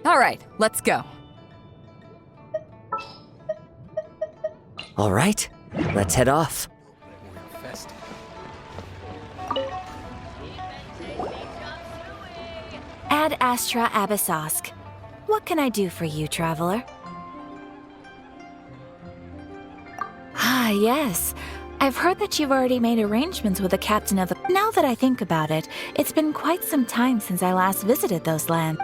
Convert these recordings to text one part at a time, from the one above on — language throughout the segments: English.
All right, let's go. All right, let's head off. Ad Astra Abyssosk. What can I do for you, traveler? Ah, yes. I've heard that you've already made arrangements with the captain of the... Now that I think about it, it's been quite some time since I last visited those lands.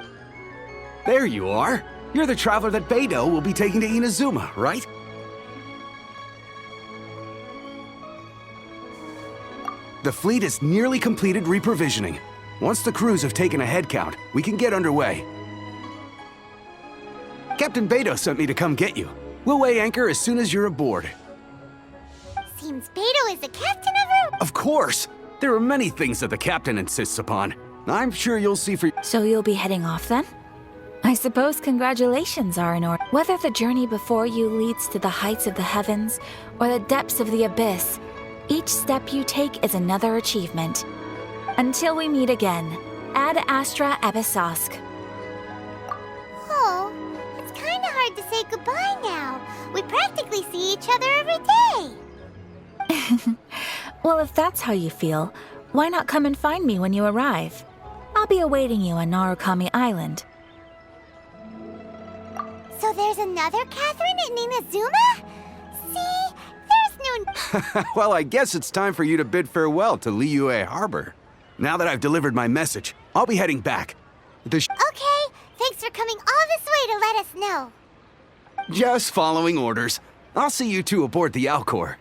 There you are. You're the traveler that Beidou will be taking to Inazuma, right? The fleet is nearly completed reprovisioning. Once the crews have taken a head count, we can get underway. Captain Beidou sent me to come get you. We'll weigh anchor as soon as you're aboard. Seems Beidou is the captain of her? Of course! There are many things that the captain insists upon. I'm sure you'll see for... So you'll be heading off then? I suppose congratulations are in order. Whether the journey before you leads to the heights of the heavens or the depths of the abyss, each step you take is another achievement. Until we meet again, Ad Astra Abyssosk. Oh, it's kinda hard to say goodbye now. We practically see each other every day. Well, if that's how you feel, why not come and find me when you arrive? I'll be awaiting you on Narukami Island. So there's another Catherine in Inazuma? See? There's no... Well, I guess it's time for you to bid farewell to Liyue Harbor. Now that I've delivered my message, I'll be heading back. Okay, thanks for coming all this way to let us know. Just following orders. I'll see you two aboard the Alcor.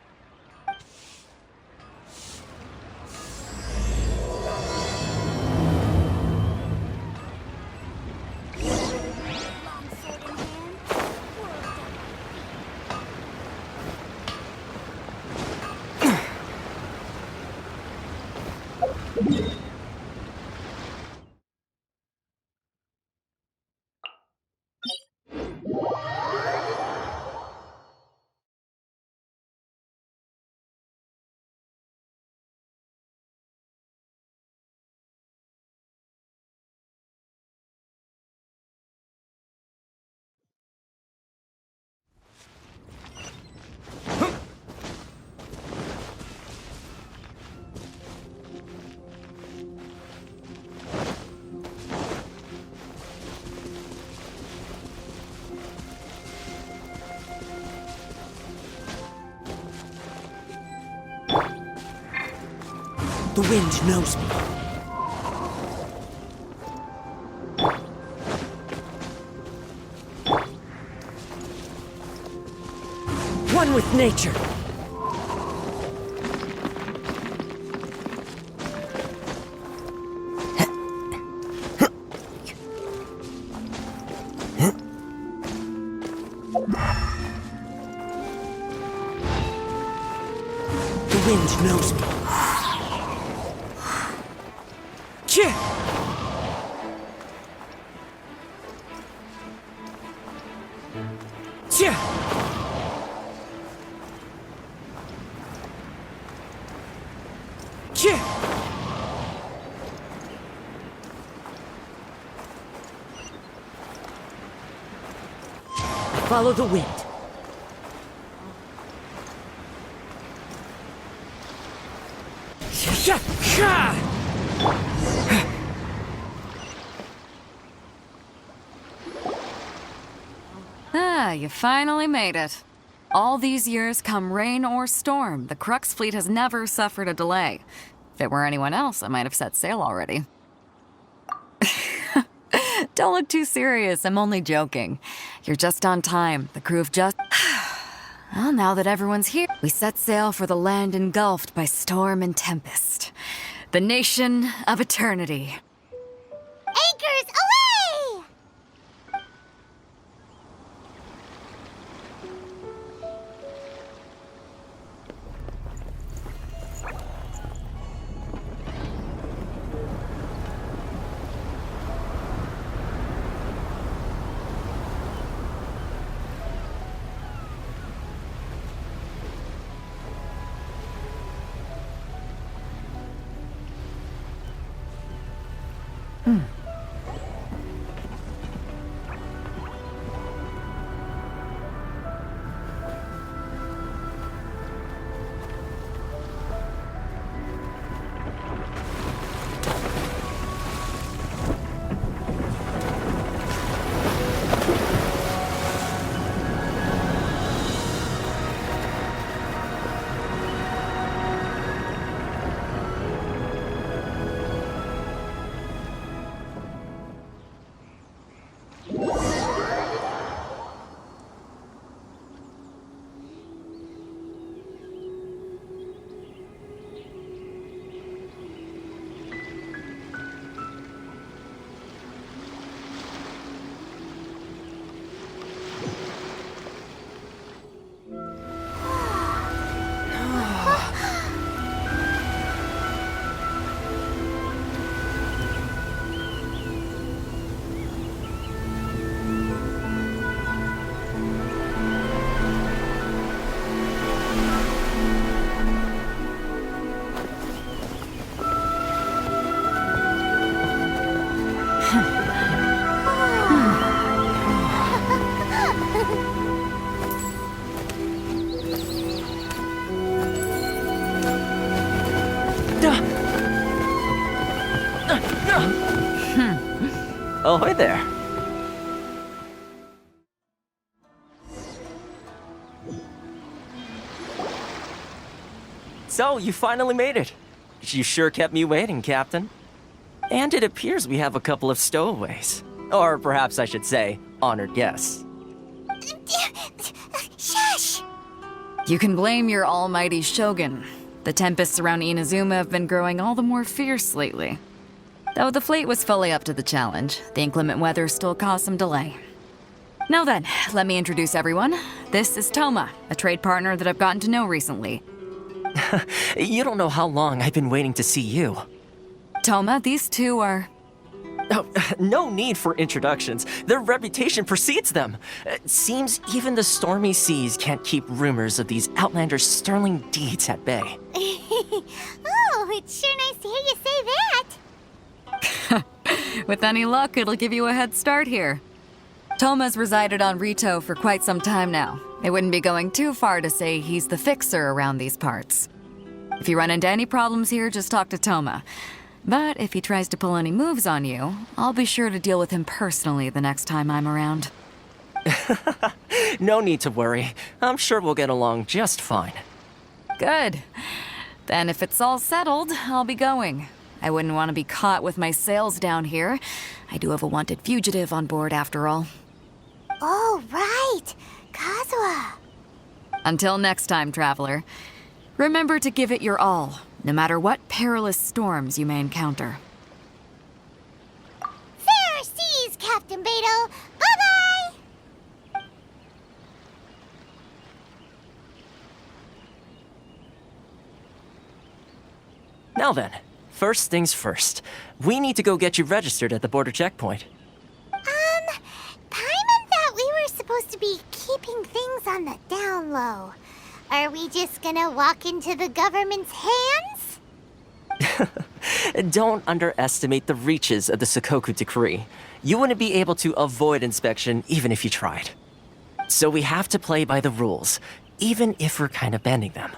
The wind knows me. One with nature. The wind knows me. Follow the wind. Ah, you finally made it. All these years, come rain or storm, the Crux fleet has never suffered a delay. If it were anyone else, I might have set sail already. Don't look too serious, I'm only joking. You're just on time. The crew have just... Well, now that everyone's here, we set sail for the land engulfed by storm and tempest. The nation of eternity. Anchors away! Ahoy there. So, you finally made it. You sure kept me waiting, Captain. And it appears we have a couple of stowaways. Or perhaps I should say, honored guests. Shush! You can blame your almighty shogun. The tempests around Inazuma have been growing all the more fierce lately. Though the fleet was fully up to the challenge, the inclement weather still caused some delay. Now then, let me introduce everyone. This is Toma, a trade partner that I've gotten to know recently. You don't know how long I've been waiting to see you. Toma, these two are... Oh, no need for introductions. Their reputation precedes them. Seems even the stormy seas can't keep rumors of these outlanders' sterling deeds at bay. Oh, it's sure nice to hear you say that. With any luck, it'll give you a head start here. Toma's resided on Rito for quite some time now. It wouldn't be going too far to say he's the fixer around these parts. If you run into any problems here, just talk to Toma. But if he tries to pull any moves on you, I'll be sure to deal with him personally the next time I'm around. No need to worry. I'm sure we'll get along just fine. Good. Then if it's all settled, I'll be going. I wouldn't want to be caught with my sails down here. I do have a wanted fugitive on board after all. Oh, right. Kazuha. Until next time, traveler. Remember to give it your all, no matter what perilous storms you may encounter. Fair seas, Captain Beto. Bye-bye! Now then, first things first. We need to go get you registered at the border checkpoint. Paimon thought we were supposed to be keeping things on the down low. Are we just gonna walk into the government's hands? Don't underestimate the reaches of the Sakoku Decree. You wouldn't be able to avoid inspection even if you tried. So we have to play by the rules, even if we're kind of bending them.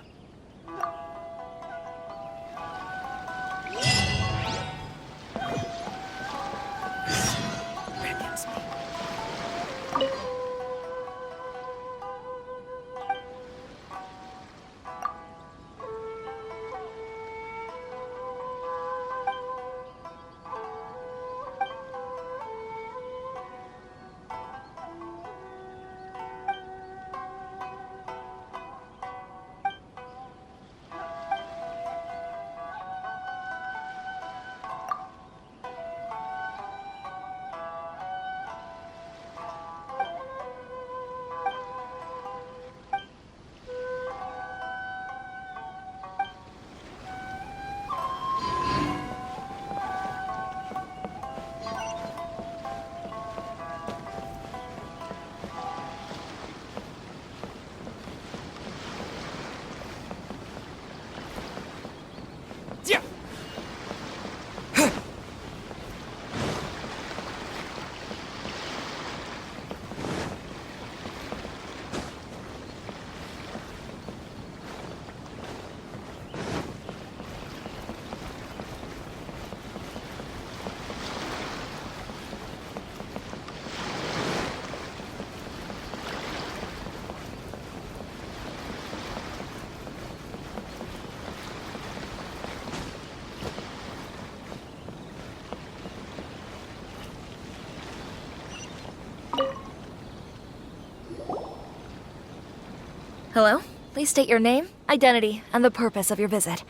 Hello? Please state your name, identity, and the purpose of your visit.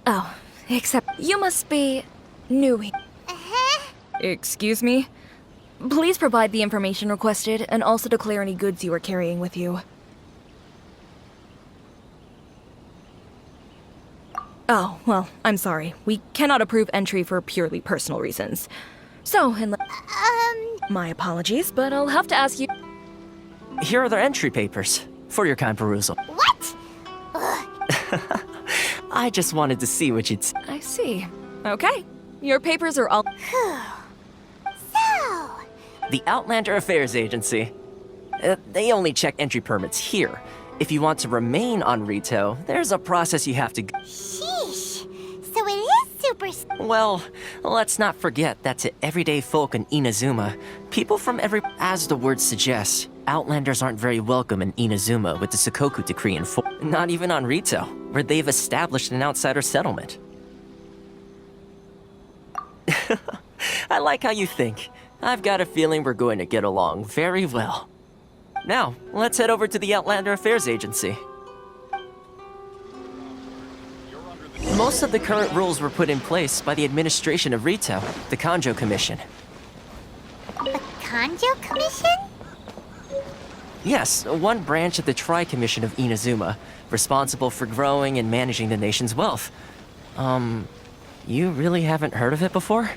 Oh, except you must be new here. Excuse me? Please provide the information requested and also declare any goods you are carrying with you. Oh, well, I'm sorry. We cannot approve entry for purely personal reasons. So, my apologies, but I'll have to ask you... Here are their entry papers, for your kind perusal. What? I just wanted to see what you'd say. I see. Okay. Your papers are all... So, The Outlander Affairs Agency. They only check entry permits here. If you want to remain on Rito, there's a process you have to go. sheesh. So it is super... Well, let's not forget that to everyday folk in Inazuma, people from every... As the word suggests, Outlanders aren't very welcome in Inazuma with the Sakoku Decree in force. Not even on Rito, where they've established an outsider settlement. I like how you think. I've got a feeling we're going to get along very well. Now, let's head over to the Outlander Affairs Agency. Most of the current rules were put in place by the administration of Rito, the Kanjo Commission. The Kanjo Commission? Yes, one branch of the Tri-Commission of Inazuma, responsible for growing and managing the nation's wealth. You really haven't heard of it before?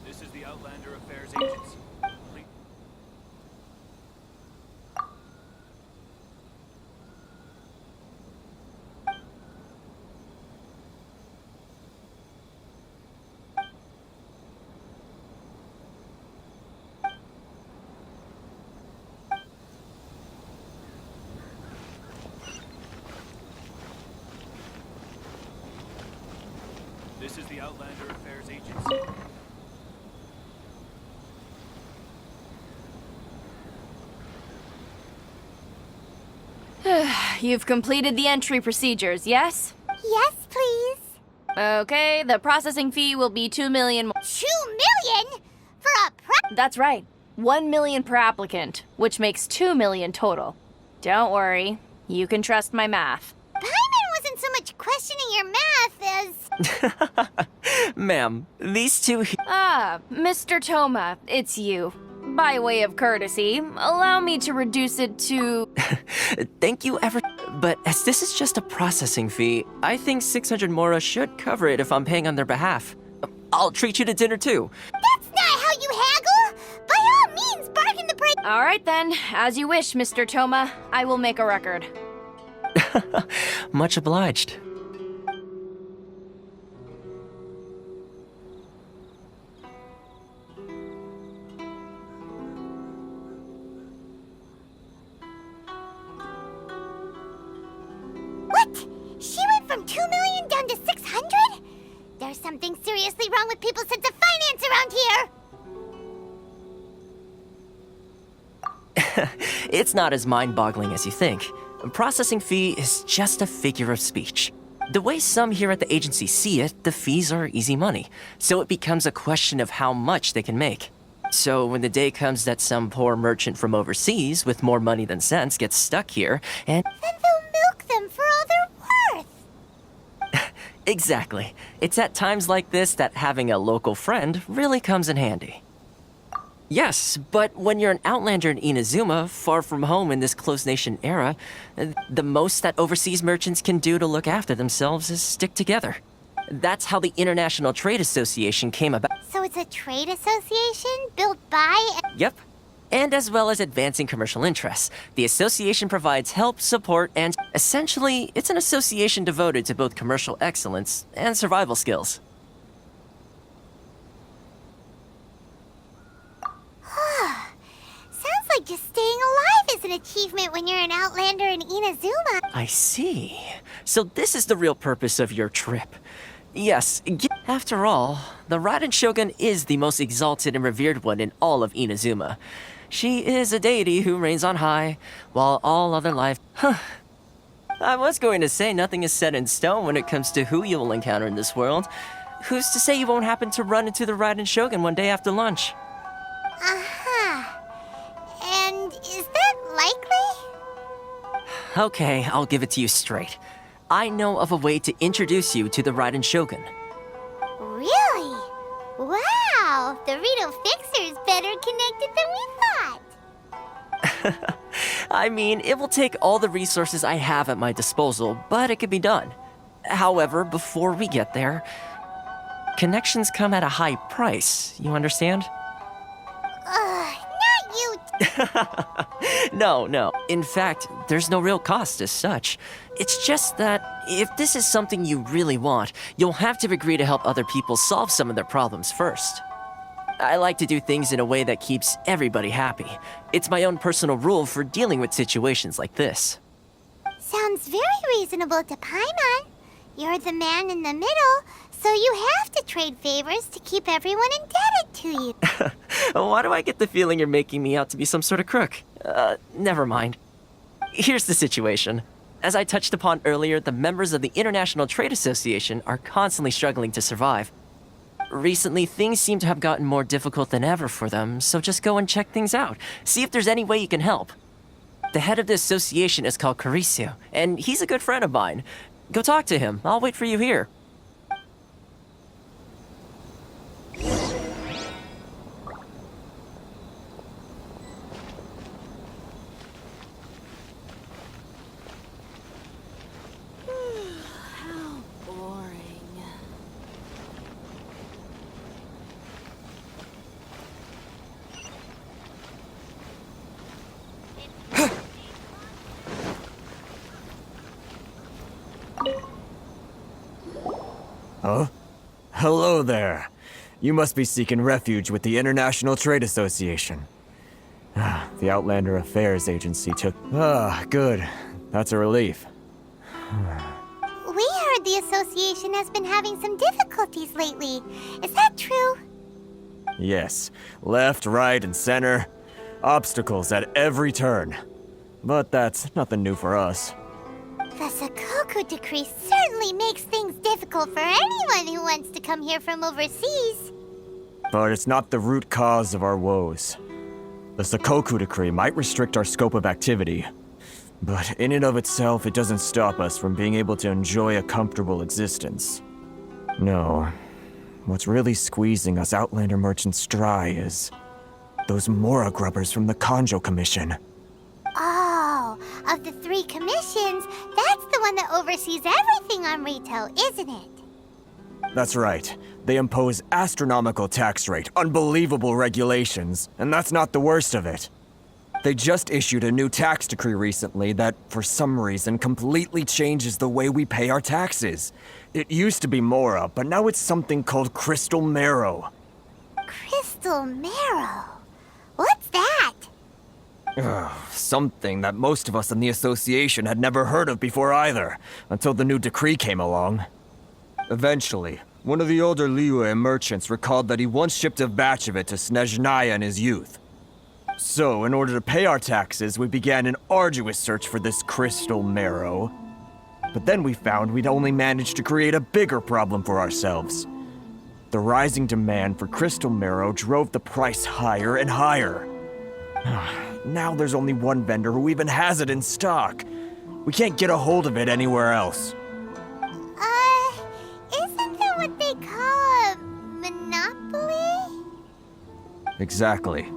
This is the Outlander Affairs Agency. This is the Outlander Affairs Agency. You've completed the entry procedures, yes? Yes, please. Okay, the processing fee will be 2 million. 2 million? For a That's right. 1 million per applicant, which makes 2 million total. Don't worry, you can trust my math. Paimon wasn't so much questioning your math as... Ma'am, these two Ah, Mr. Toma, it's you. By way of courtesy, allow me to reduce it to... Thank you ever... But as this is just a processing fee, I think 600 Mora should cover it if I'm paying on their behalf. I'll treat you to dinner too. That's not how you haggle! By all means, bargain the price... All right then, as you wish, Mr. Toma. I will make a record. Much obliged. What? She went from 2 million down to 600? There's something seriously wrong with people's sense of finance around here! It's not as mind-boggling as you think. A processing fee is just a figure of speech. The way some here at the agency see it, the fees are easy money, so it becomes a question of how much they can make. So when the day comes that some poor merchant from overseas with more money than sense gets stuck here, and Then they'll milk them for all they're worth! exactly, it's at times like this that having a local friend really comes in handy. Yes, but when you're an outlander in Inazuma, far from home in this closed nation era, the most that overseas merchants can do to look after themselves is stick together. That's how the International Trade Association came about. So it's a trade association built by... Yep. And as well as advancing commercial interests, the association provides help, support, and essentially, it's an association devoted to both commercial excellence and survival skills. Sounds like just staying alive is an achievement when you're an outlander in Inazuma. I see. So this is the real purpose of your trip. Yes, after all, the Raiden Shogun is the most exalted and revered one in all of Inazuma. She is a deity who reigns on high, while all other life... I was going to say nothing is set in stone when it comes to who you will encounter in this world. Who's to say you won't happen to run into the Raiden Shogun one day after lunch? Uh-huh. And is that likely? Okay, I'll give it to you straight. I know of a way to introduce you to the Raiden Shogun. Really? Wow! The Rito Fixer's better connected than we thought! I mean, it will take all the resources I have at my disposal, but it can be done. However, before we get there, connections come at a high price, you understand? Not you! No. In fact, there's no real cost as such. It's just that if this is something you really want, you'll have to agree to help other people solve some of their problems first. I like to do things in a way that keeps everybody happy. It's my own personal rule for dealing with situations like this. Sounds very reasonable to Paimon. You're the man in the middle, so you have to trade favors to keep everyone indebted to you. Why do I get the feeling you're making me out to be some sort of crook? Never mind. Here's the situation. As I touched upon earlier, the members of the International Trade Association are constantly struggling to survive. Recently, things seem to have gotten more difficult than ever for them, so just go and check things out. See if there's any way you can help. The head of the association is called Carisio, and he's a good friend of mine. Go talk to him. I'll wait for you here. Huh? Hello there. You must be seeking refuge with the International Trade Association. The Outlander Affairs Agency took... good. That's a relief. We heard the association has been having some difficulties lately. Is that true? Yes. Left, right, and center. Obstacles at every turn. But that's nothing new for us. The Sakoku decree certainly makes things difficult for anyone who wants to come here from overseas. But it's not the root cause of our woes. The Sakoku decree might restrict our scope of activity, but in and of itself, it doesn't stop us from being able to enjoy a comfortable existence. No. What's really squeezing us Outlander merchants dry is those Mora grubbers from the Kanjo Commission. Oh, of the 3 commissions, that's the one that oversees everything on Rito, isn't it? That's right. They impose astronomical tax rate, unbelievable regulations, and that's not the worst of it. They just issued a new tax decree recently that, for some reason, completely changes the way we pay our taxes. It used to be Mora, but now it's something called Crystal Marrow. Crystal Marrow? What's that? Something that most of us in the association had never heard of before either, until the new decree came along. Eventually, one of the older Liyue merchants recalled that he once shipped a batch of it to Snezhnaya in his youth. So, in order to pay our taxes, we began an arduous search for this crystal marrow. But then we found we'd only managed to create a bigger problem for ourselves. The rising demand for crystal marrow drove the price higher and higher. Now there's only one vendor who even has it in stock. We can't get a hold of it anywhere else. Isn't that what they call a monopoly? Exactly.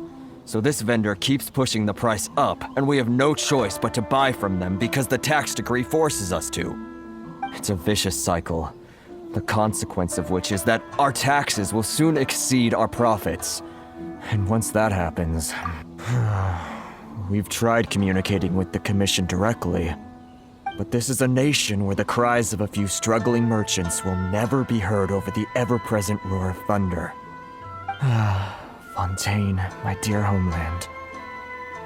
So this vendor keeps pushing the price up, and we have no choice but to buy from them because the tax decree forces us to. It's a vicious cycle, the consequence of which is that our taxes will soon exceed our profits. And once that happens, we've tried communicating with the Commission directly. But this is a nation where the cries of a few struggling merchants will never be heard over the ever-present roar of thunder. Fontaine, my dear homeland.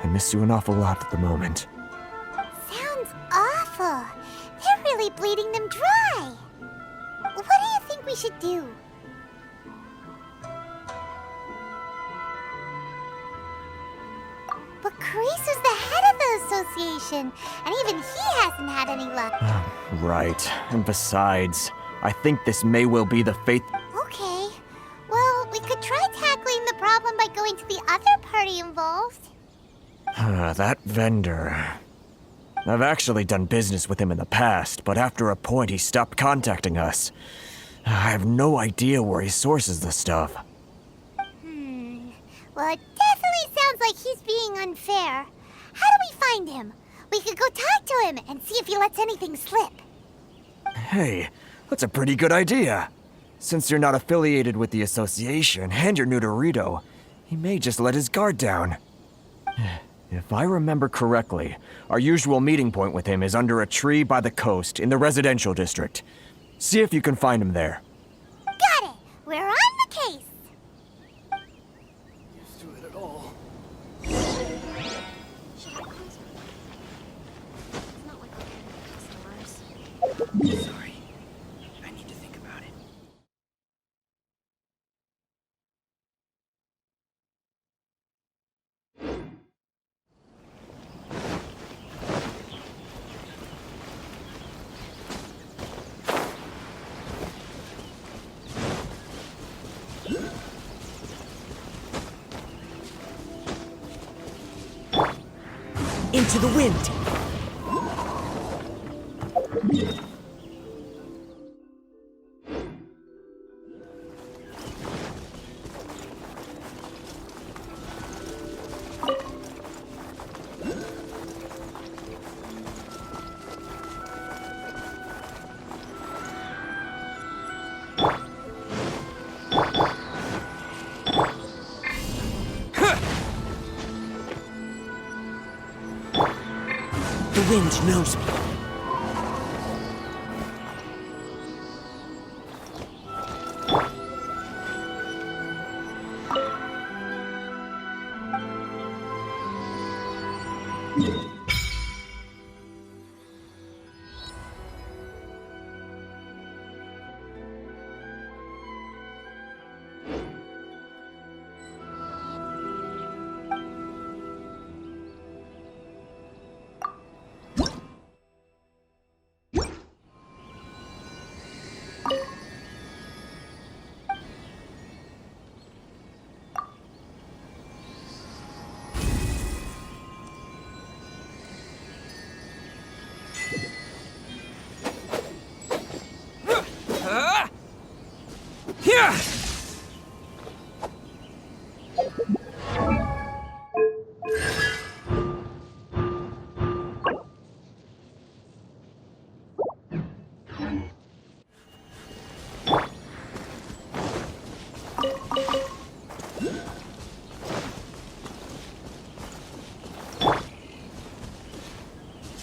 I miss you an awful lot at the moment. Sounds awful. They're really bleeding them dry. What do you think we should do? But Carice is the head of the association, and even he hasn't had any luck. Right. And besides, I think this may well be the fate... Okay. Well, we could try tackling the problem by going to the other party involved. That vendor... I've actually done business with him in the past, but after a point he stopped contacting us. I have no idea where he sources the stuff. Well, it definitely sounds like he's being unfair. How do we find him? We could go talk to him and see if he lets anything slip. Hey, that's a pretty good idea. Since you're not affiliated with the association and you're new to Rito, he may just let his guard down. If I remember correctly, our usual meeting point with him is under a tree by the coast in the residential district. See if you can find him there. Got it! We're on the case! Sorry. I need to think about it. Into the wind! The wind knows me.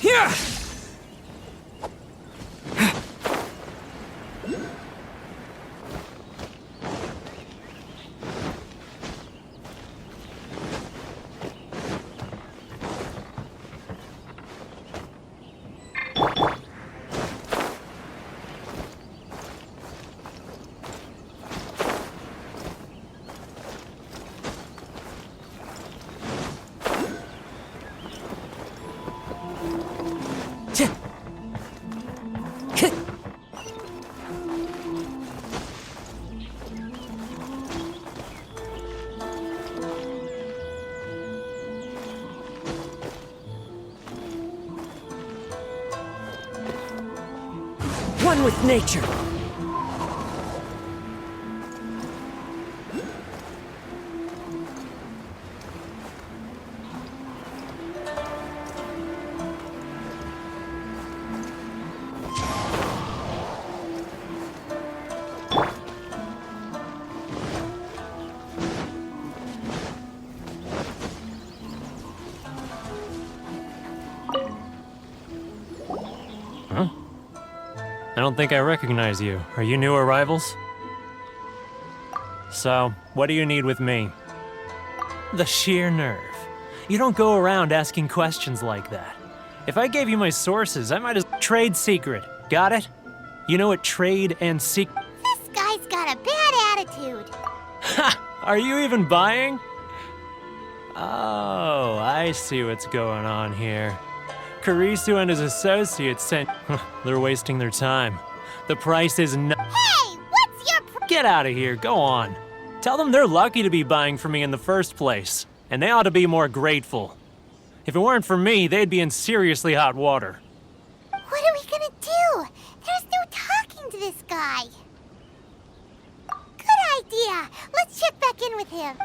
Here! One with nature. I don't think I recognize you. Are you new arrivals? So, what do you need with me? The sheer nerve. You don't go around asking questions like that. If I gave you my sources, I might as trade secret. Got it? You know what trade and secret... This guy's got a bad attitude. Ha! Are you even buying? Oh, I see what's going on here. Karisu and his associates sent... They're wasting their time. The price is no... Hey, what's your Get out of here, go on. Tell them they're lucky to be buying from me in the first place, and they ought to be more grateful. If it weren't for me, they'd be in seriously hot water. What are we gonna do? There's no talking to this guy. Good idea. Let's check back in with him.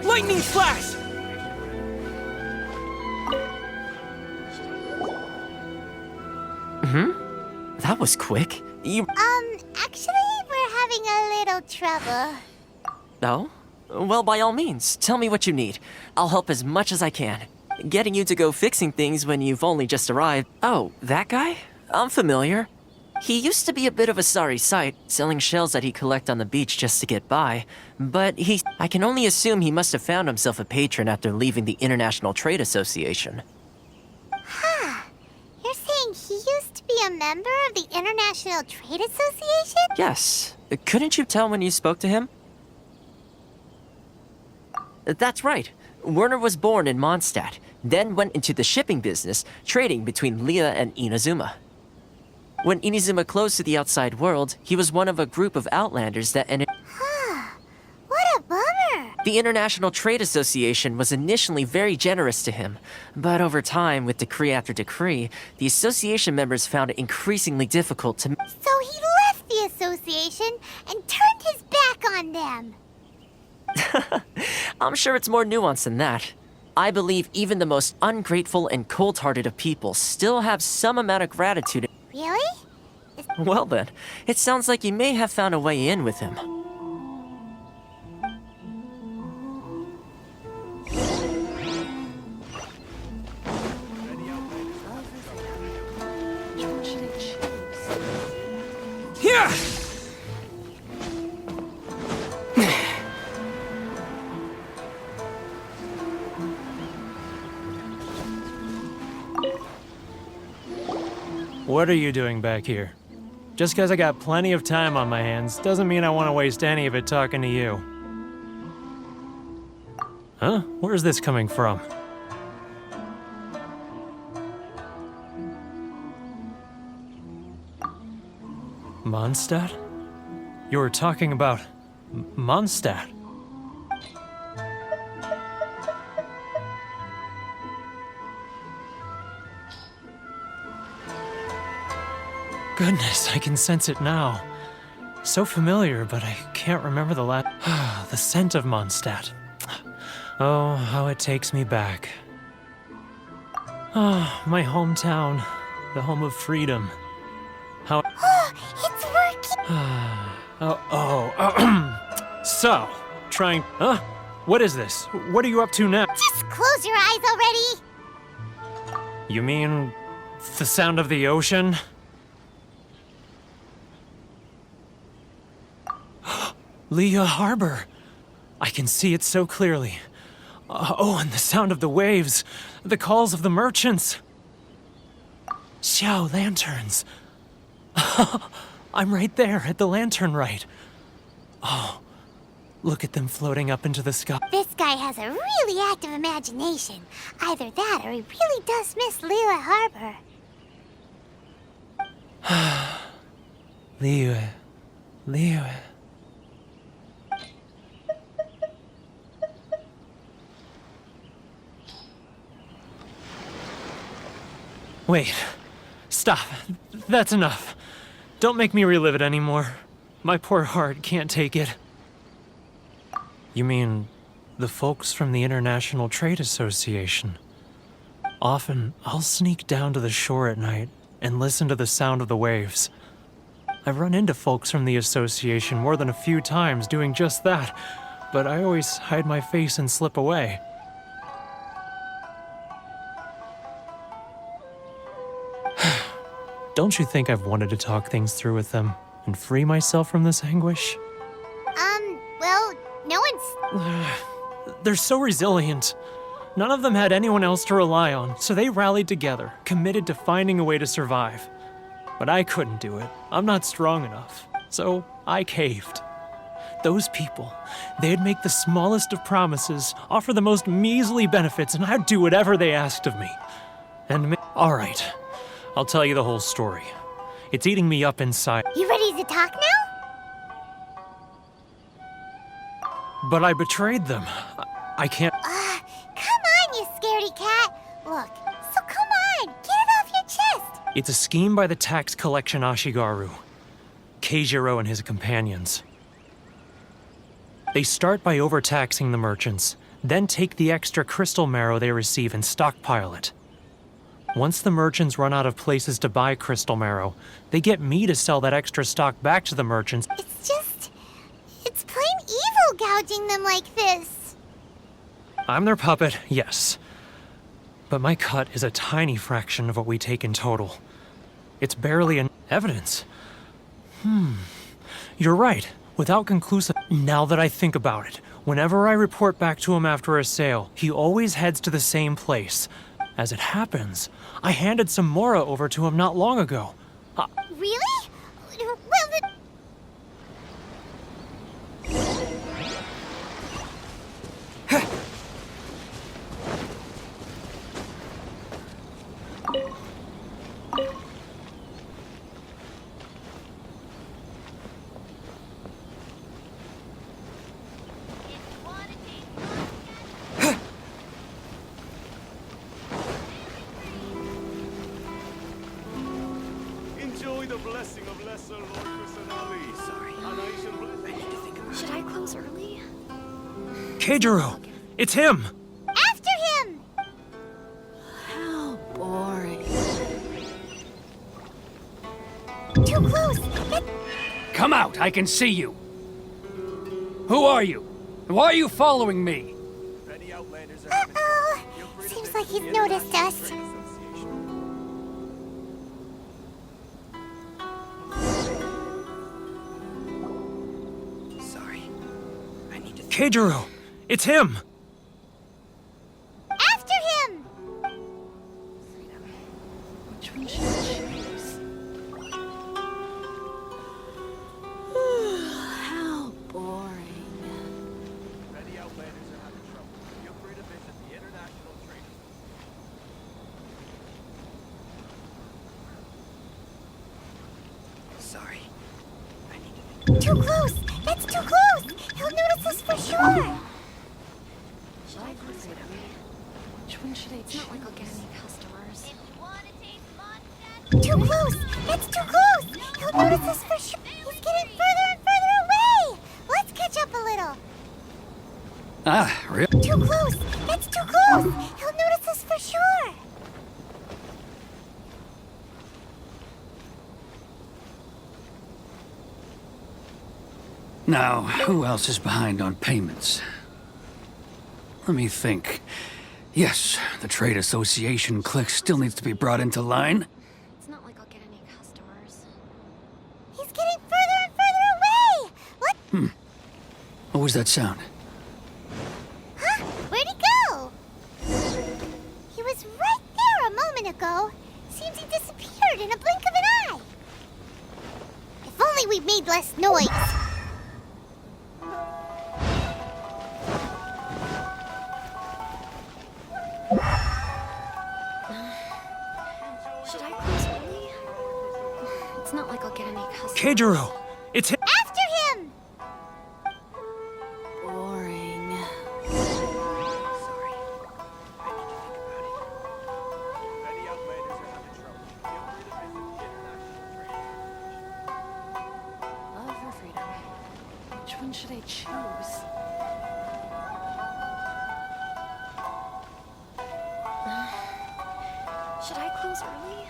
Lightning flash! That was quick. You... Actually, we're having a little trouble. Oh? Well, by all means, tell me what you need. I'll help as much as I can. Getting you to go fixing things when you've only just arrived... Oh, that guy? I'm familiar. He used to be a bit of a sorry sight, selling shells that he'd collect on the beach just to get by. But I can only assume he must have found himself a patron after leaving the International Trade Association. Huh. You're saying he used to be a member of the International Trade Association? Yes. Couldn't you tell when you spoke to him? That's right. Werner was born in Mondstadt, then went into the shipping business, trading between Lea and Inazuma. When Inazuma closed to the outside world, he was one of a group of outlanders that ended... The International Trade Association was initially very generous to him, but over time, with decree after decree, the association members found it increasingly difficult to... So he left the association and turned his back on them. I'm sure it's more nuanced than that. I believe even the most ungrateful and cold-hearted of people still have some amount of gratitude. Really? Well then, it sounds like you may have found a way in with him. Here! What are you doing back here? Just because I got plenty of time on my hands doesn't mean I want to waste any of it talking to you. Huh? Where's this coming from? Mondstadt? You were talking about Mondstadt. Goodness, I can sense it now. So familiar, but I can't remember the last... the scent of Mondstadt. Oh, how it takes me back. Ah, my hometown. The home of freedom. How... It's working! So, trying... Huh? What is this? What are you up to now? Just close your eyes already! You mean... the sound of the ocean? Leah Harbor. I can see it so clearly. Oh, and the sound of the waves. The calls of the merchants. Xiao lanterns. I'm right there at the lantern right. Oh, look at them floating up into the sky. This guy has a really active imagination. Either that or he really does miss Lila Harbor. Liyue. Wait. Stop. That's enough. Don't make me relive it anymore. My poor heart can't take it. You mean the folks from the International Trade Association? Often, I'll sneak down to the shore at night and listen to the sound of the waves. I've run into folks from the association more than a few times doing just that, but I always hide my face and slip away. Don't you think I've wanted to talk things through with them and free myself from this anguish? Well, no one's... They're so resilient. None of them had anyone else to rely on, so they rallied together, committed to finding a way to survive. But I couldn't do it. I'm not strong enough. So I caved. Those people, they'd make the smallest of promises, offer the most measly benefits, and I'd do whatever they asked of me. All right. I'll tell you the whole story. It's eating me up inside. You ready to talk now? But I betrayed them. I can't... Come on, you scaredy cat. Look, so come on, get it off your chest. It's a scheme by the tax collection Ashigaru, Keijiro and his companions. They start by overtaxing the merchants, then take the extra crystal marrow they receive and stockpile it. Once the merchants run out of places to buy crystal marrow, they get me to sell that extra stock back to the merchants. It's plain evil gouging them like this. I'm their puppet, yes. But my cut is a tiny fraction of what we take in total. It's barely an evidence. You're right. Without conclusive... Now that I think about it, whenever I report back to him after a sale, he always heads to the same place. As it happens, I handed some Mora over to him not long ago. Really? Well, blessing of lesser Lord Kusanali. Sorry. And I shall bless. I need to think about Should I close early? Keijiro! It's him! After him! How boring. Too close! Come out, I can see you. Who are you? Why are you following me? Any outlanders are Uh-oh! Seems like he's noticed us. Sorry. I need to Keijiro! It's him! After him! Which one should I choose? How boring. Any outlanders are having trouble. Feel free to visit the International Trade. Sorry. I need to think. Too close! That's too close! He'll notice us for sure! Should I close early? Which one should I choose? It's not like I'll get any customers. Too close! That's too close! He'll notice us for sure! He's getting further and further away! Let's catch up a little! Ah, really? Too close! That's too close! He'll notice us for sure! Now, who else is behind on payments? Let me think. Yes, the Trade Association clique still needs to be brought into line. It's not like I'll get any customers. He's getting further and further away! What? What was that sound? Huh? Where'd he go? He was right there a moment ago. Seems he disappeared in a blink of an eye. If only we made less noise. Should I close early? It's not like I'll get any customers. Keijiro! It's him! After him! Boring. Sorry. I need to think about it. Any outlanders are having trouble. Feel free to visit the International Trade. Love or freedom? Which one should I choose? Should I close early?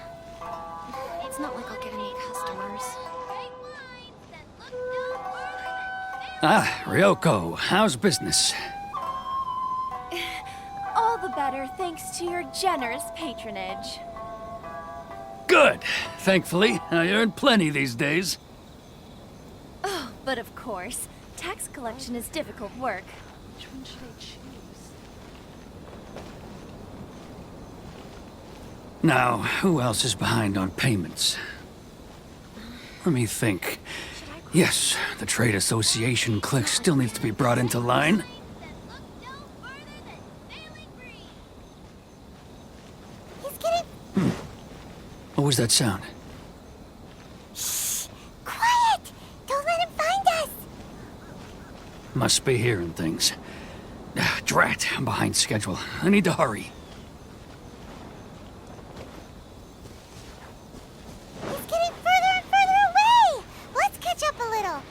It's not like I'll get any customers. Ah, Ryoko, how's business? All the better thanks to your generous patronage. Good. Thankfully, I earn plenty these days. Oh, but of course, tax collection is difficult work. Which one should I choose? Now, who else is behind on payments? Let me think. Yes, the Trade Association clique still needs to be brought into line. He's getting... What was that sound? Shh! Quiet! Don't let him find us! Must be hearing things. Ah, drat, I'm behind schedule. I need to hurry. He's getting further and further away! Let's catch up a little!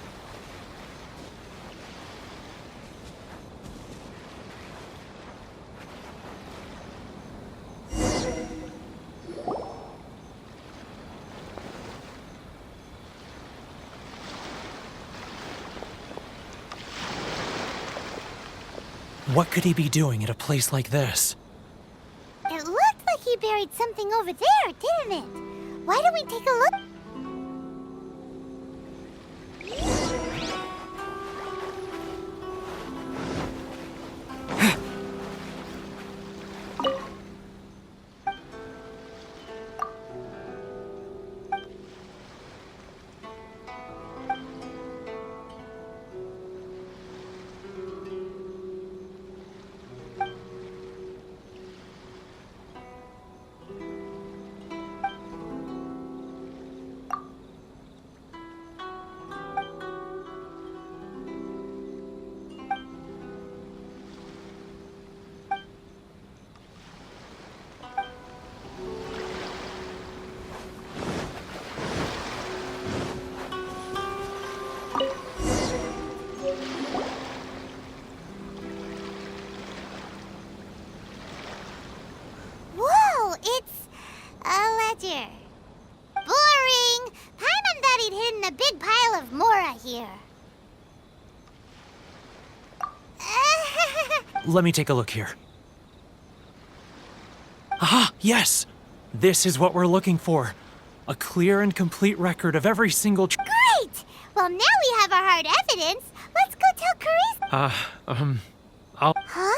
What could he be doing at a place like this? It looked like he buried something over there, didn't it? Why don't we take a look? here. Let me take a look here. Aha, yes! This is what we're looking for. A clear and complete record of every single Great! Well, now we have our hard evidence. Let's go tell Carissa. Huh?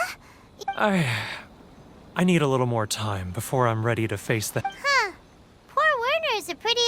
I need a little more time before I'm ready to face the... Huh. Poor Werner is a pretty...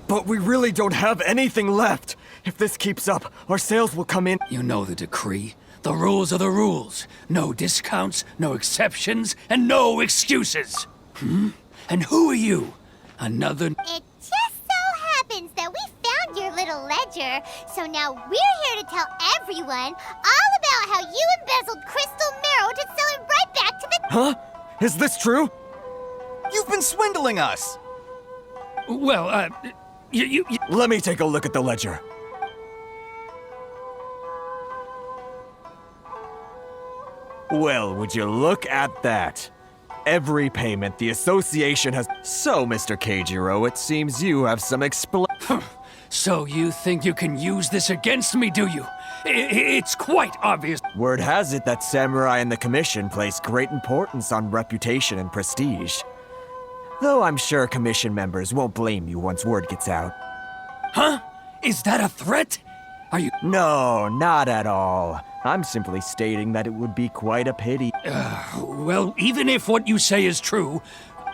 But we really don't have anything left. If this keeps up, our sales will come in. You know the decree. The rules are the rules. No discounts, no exceptions, and no excuses. And who are you? Another... It just so happens that we found your little ledger, so now we're here to tell everyone all about how you embezzled crystal marrow to sell it right back to the... Huh? Is this true? You've been swindling us! Well, you... Let me take a look at the ledger. Well, would you look at that? Every payment the association has... So, Mr. Keijiro, it seems you have some So you think you can use this against me, do you? It's quite obvious. Word has it that Samurai and the Commission place great importance on reputation and prestige. Though I'm sure Commission members won't blame you once word gets out. Huh? Is that a threat? Are you... No, not at all. I'm simply stating that it would be quite a pity. Well, even if what you say is true...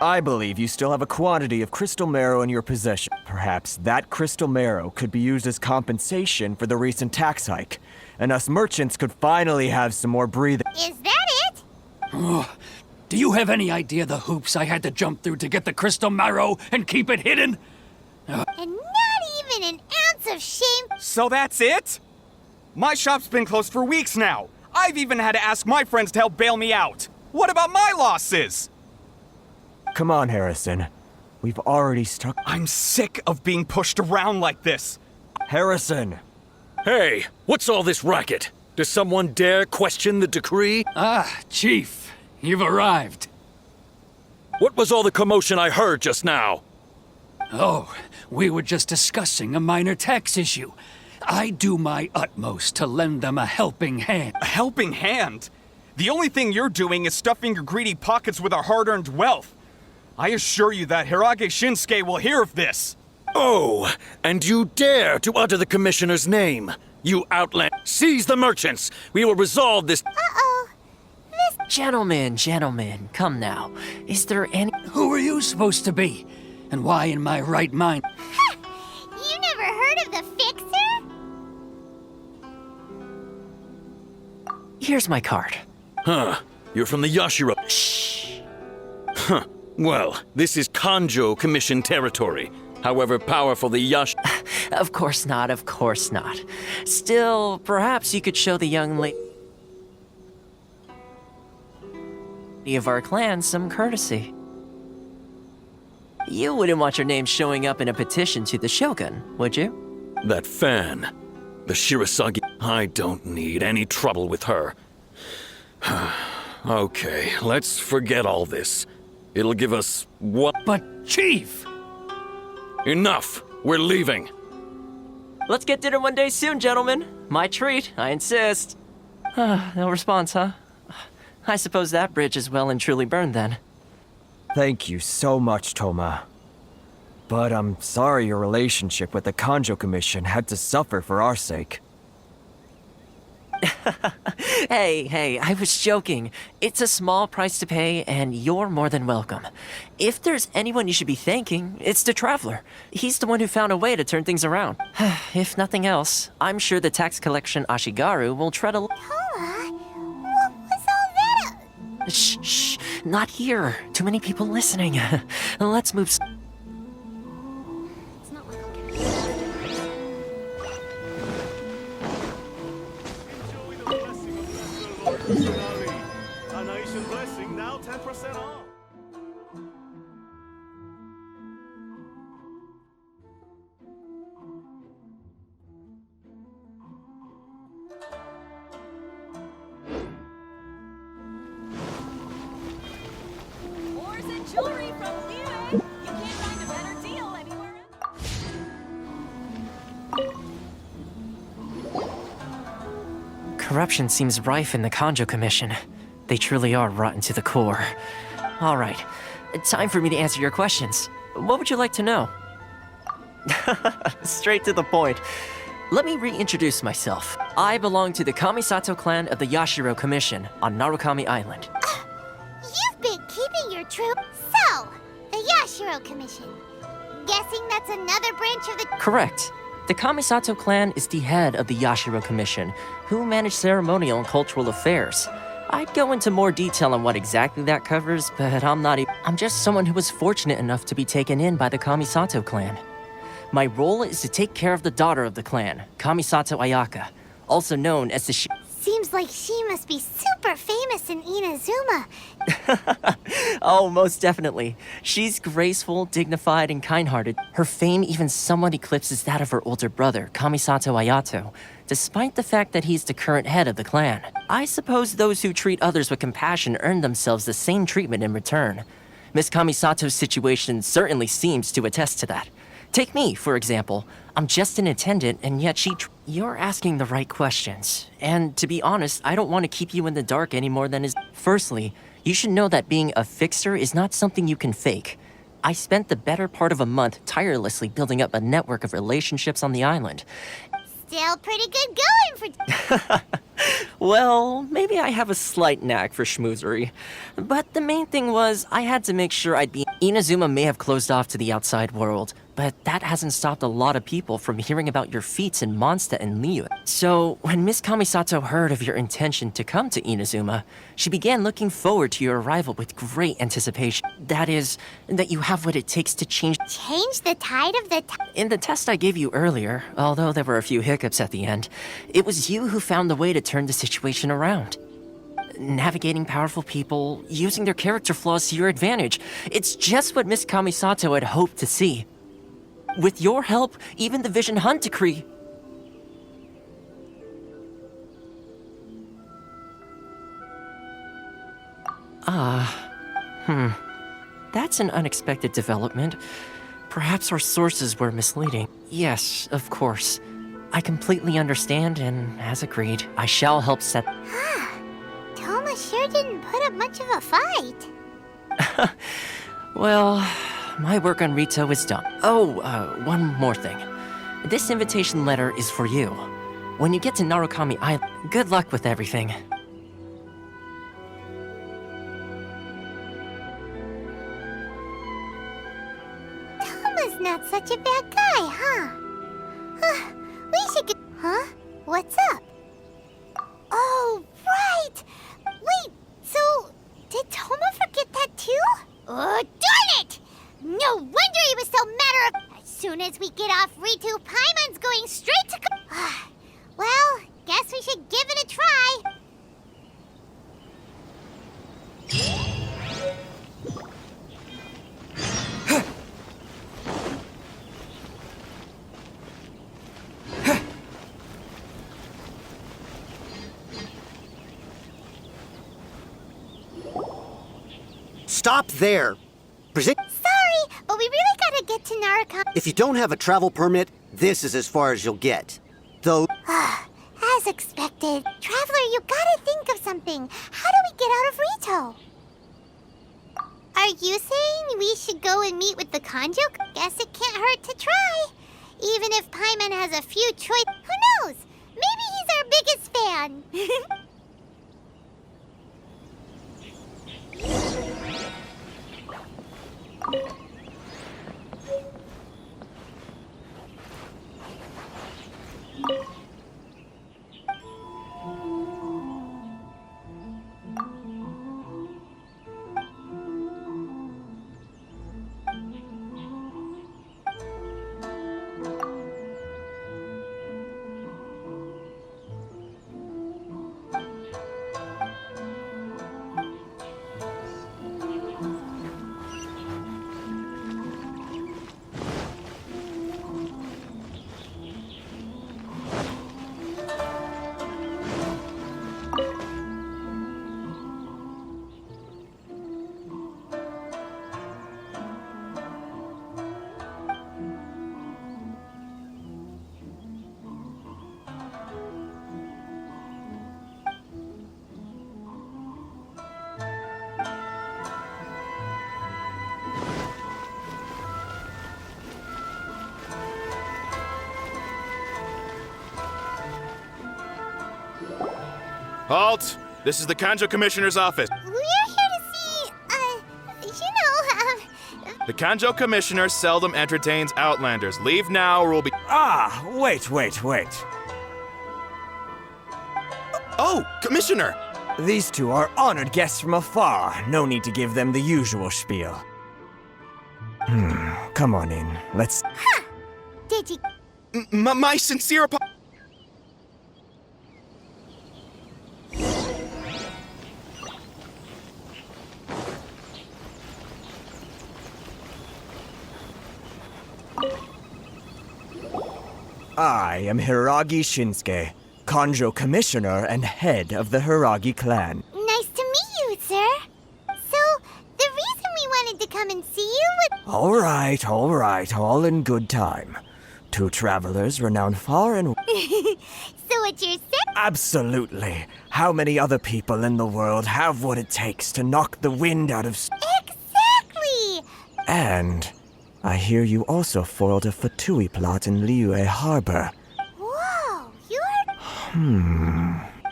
I believe you still have a quantity of crystal marrow in your possession. Perhaps that crystal marrow could be used as compensation for the recent tax hike, and us merchants could finally have some more breathing. Is that it? Do you have any idea the hoops I had to jump through to get the crystal marrow and keep it hidden? And not even an ounce of shame. So that's it? My shop's been closed for weeks now. I've even had to ask my friends to help bail me out. What about my losses? Come on, Harrison. We've already struck... I'm sick of being pushed around like this. Harrison! Hey, what's all this racket? Does someone dare question the decree? Ah, Chief, you've arrived. What was all the commotion I heard just now? Oh, we were just discussing a minor tax issue. I do my utmost to lend them a helping hand. A helping hand? The only thing you're doing is stuffing your greedy pockets with our hard-earned wealth. I assure you that Hirage Shinsuke will hear of this. Oh, and you dare to utter the commissioner's name. You outland. Seize the merchants. We will resolve this. Uh-oh. Gentlemen, come now. Is there any... Who are you supposed to be? And why in my right mind? You never heard of the Fixer? Here's my card. Huh. You're from the Yashiro. Shh. Huh. Well, this is Kanjo Commission territory. However powerful the Of course not. Still, perhaps you could show the young lady of our clan some courtesy. You wouldn't want your name showing up in a petition to the Shogun, would you? That fan. The Shirasagi. I don't need any trouble with her. Okay, let's forget all this. It'll give us what? But, Chief! Enough! We're leaving! Let's get dinner one day soon, gentlemen. My treat, I insist. No response, huh? I suppose that bridge is well and truly burned then. Thank you so much, Toma. But I'm sorry your relationship with the Kanjo Commission had to suffer for our sake. Hey, I was joking. It's a small price to pay, and you're more than welcome. If there's anyone you should be thanking, it's the Traveler. He's the one who found a way to turn things around. If nothing else, I'm sure the tax collection Ashigaru will tread a... Toma, what was all that? Shh, not here. Too many people listening. Let's move... A nation blessing, now 10% off. Corruption seems rife in the Kanjo Commission. They truly are rotten to the core. All right, time for me to answer your questions. What would you like to know? Straight to the point. Let me reintroduce myself. I belong to the Kamisato clan of the Yashiro Commission on Narukami Island. You've been keeping your troop. So, the Yashiro Commission. Guessing that's another branch of the... Correct. The Kamisato clan is the head of the Yashiro Commission, who manage ceremonial and cultural affairs. I'd go into more detail on what exactly that covers, but I'm just someone who was fortunate enough to be taken in by the Kamisato clan. My role is to take care of the daughter of the clan, Kamisato Ayaka, also known as the Seems like she must be super famous in Inazuma. Oh, most definitely. She's graceful, dignified, and kind-hearted. Her fame even somewhat eclipses that of her older brother, Kamisato Ayato, despite the fact that he's the current head of the clan. I suppose those who treat others with compassion earn themselves the same treatment in return. Miss Kamisato's situation certainly seems to attest to that. Take me, for example. I'm just an attendant, and yet You're asking the right questions. And to be honest, I don't want to keep you in the dark any more than is. Firstly, you should know that being a fixer is not something you can fake. I spent the better part of a month tirelessly building up a network of relationships on the island. Still pretty good going for... Well, maybe I have a slight knack for schmoozery. But the main thing was, I had to make sure I'd be... Inazuma may have closed off to the outside world, but that hasn't stopped a lot of people from hearing about your feats in Mondstadt and Liyue. So, when Miss Kamisato heard of your intention to come to Inazuma, she began looking forward to your arrival with great anticipation. That is, that you have what it takes to change... Change the tide of the... In the test I gave you earlier, although there were a few hiccups at the end, it was you who found the way to turn the situation around. Navigating powerful people, using their character flaws to your advantage. It's just what Miss Kamisato had hoped to see. With your help, even the Vision Hunt Decree... That's an unexpected development. Perhaps our sources were misleading. Yes, of course. I completely understand, and as agreed, I shall help set... Toma sure didn't put up much of a fight. Well, my work on Rito is done. Oh, one more thing. This invitation letter is for you. When you get to Narukami Island, good luck with everything. Toma's not such a bad guy, huh? We should get... Huh? What's up? Oh, right! Wait, so... Did Toma forget that too? Oh, darn it! No wonder he was so matter of... As soon as we get off Ritu, Paimon's going straight to... Well, guess we should give it a try. Stop there! Sorry, but we really gotta get to Narukami. If you don't have a travel permit, this is as far as you'll get. Though... As expected. Traveler, you gotta think of something. How do we get out of Rito? Are you saying we should go and meet with the Kanjo? Guess it can't hurt to try. Even if Paimon has a few choice... Who knows? Maybe he's our biggest fan. Halt! This is the Kanjo Commissioner's office. We're here to see, The Kanjo Commissioner seldom entertains Outlanders. Leave now or we'll be... Ah, wait. Oh, Commissioner! These two are honored guests from afar. No need to give them the usual spiel. Come on in. Let's... Did you... My sincere apologies. I am Hiragi Shinsuke, Kanjo Commissioner and head of the Hiragi clan. Nice to meet you, sir. So, the reason we wanted to come and see you was... All right, all in good time. Two travelers renowned far and... So what you're saying... Absolutely. How many other people in the world have what it takes to knock the wind out of... Exactly! And I hear you also foiled a Fatui plot in Liyue Harbor. Whoa, you're...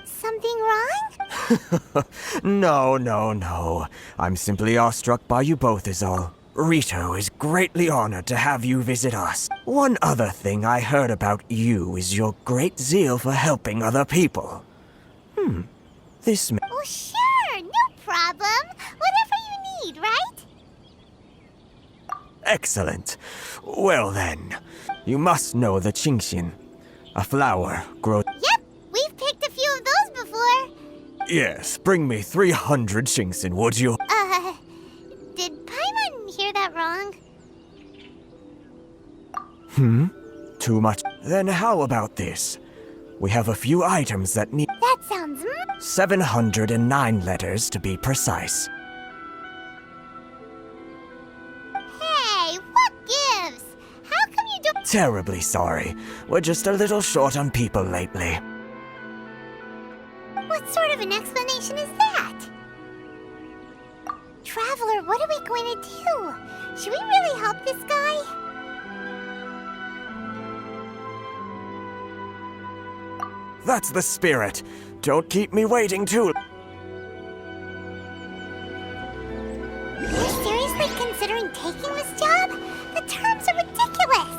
Something wrong? No. I'm simply awestruck by you both is all. Rito is greatly honored to have you visit us. One other thing I heard about you is your great zeal for helping other people. This may... Oh, sure, no problem. Whatever you need, right? Excellent. Well then, you must know the Qingxin. A flower grows... Yep, we've picked a few of those before. Yes, bring me 300 Qingxin, would you? Did Paimon hear that wrong? Too much. Then how about this? We have a few items that need... That sounds... 709 letters to be precise. Hey, what gives? How come you don't... Terribly sorry. We're just a little short on people lately. What sort of an explanation is that? Traveler, what are we going to do? Should we really help this guy? That's the spirit. Don't keep me waiting too... You're seriously considering taking this job? The terms are ridiculous!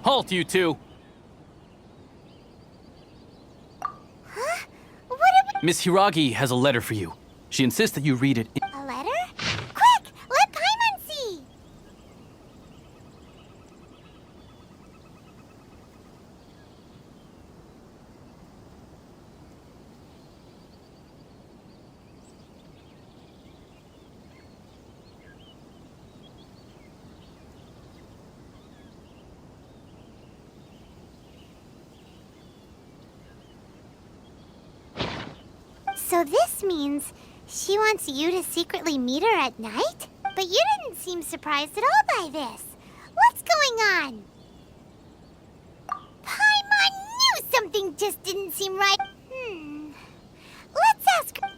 Halt, you two! Huh? What are we... Miss Hiragi has a letter for you. She insists that you read it. A letter? Quick! Let Paimon see! So this means she wants you to secretly meet her at night? But you didn't seem surprised at all by this. What's going on? Paimon knew something just didn't seem right. Let's ask her.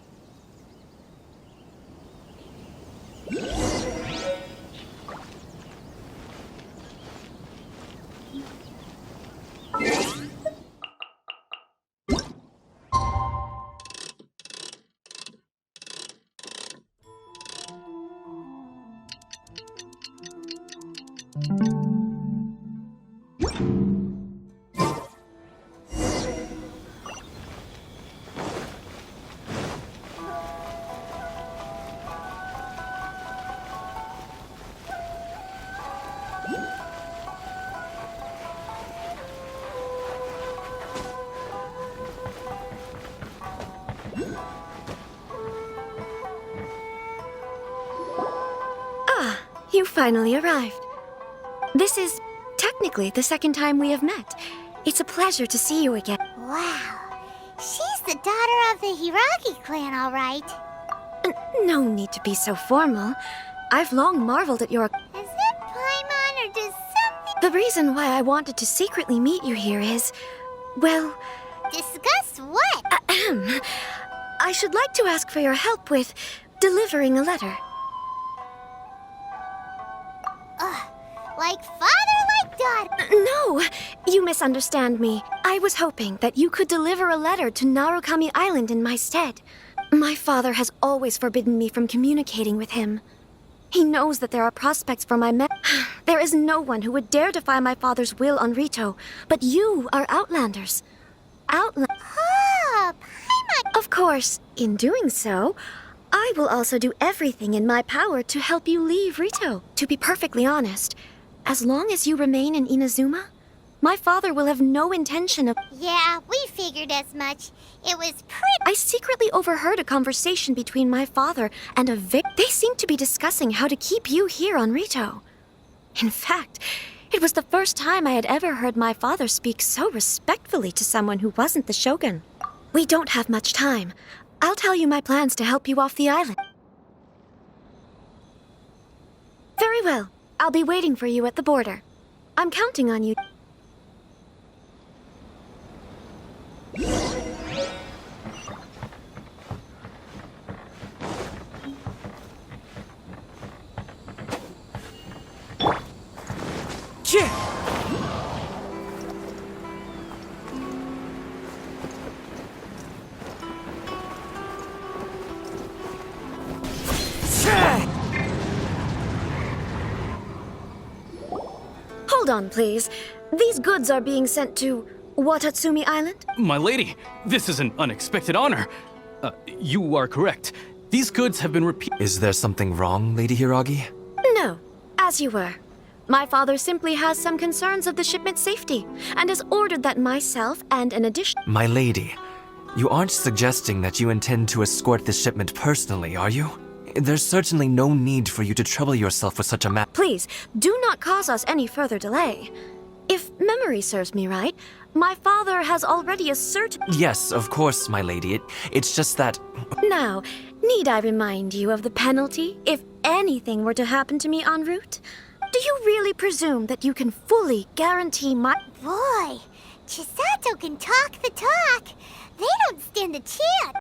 You finally arrived. This is technically the second time we have met. It's a pleasure to see you again. Wow. She's the daughter of the Hiragi clan, all right. No need to be so formal. I've long marveled at your... Is it Paimon or does something... The reason why I wanted to secretly meet you here is... well... Discuss what? I should like to ask for your help with delivering a letter. Like father, like daughter. No, you misunderstand me. I was hoping that you could deliver a letter to Narukami Island in my stead. My father has always forbidden me from communicating with him. He knows that there are prospects for my There is no one who would dare defy my father's will on Rito, but you are Outlanders. Oh, Paimon. Of course, in doing so, I will also do everything in my power to help you leave Rito. To be perfectly honest, as long as you remain in Inazuma, my father will have no intention of— Yeah, we figured as much. It was pretty— I secretly overheard a conversation between my father and a They seemed to be discussing how to keep you here on Rito. In fact, it was the first time I had ever heard my father speak so respectfully to someone who wasn't the Shogun. We don't have much time. I'll tell you my plans to help you off the island. Very well. I'll be waiting for you at the border. I'm counting on you. Hold on, please. These goods are being sent to Watatsumi Island? My lady, this is an unexpected honor. You are correct. These goods have been Is there something wrong, Lady Hiragi? No, as you were. My father simply has some concerns of the shipment's safety, and has ordered that myself and an addition— My lady, you aren't suggesting that you intend to escort this shipment personally, are you? There's certainly no need for you to trouble yourself with such a matter. Please, do not cause us any further delay. If memory serves me right, my father has already asserted— Yes, of course, my lady. It's just that— Now, need I remind you of the penalty if anything were to happen to me en route? Do you really presume that you can fully guarantee my— Boy, Chisato can talk the talk. They don't stand a chance.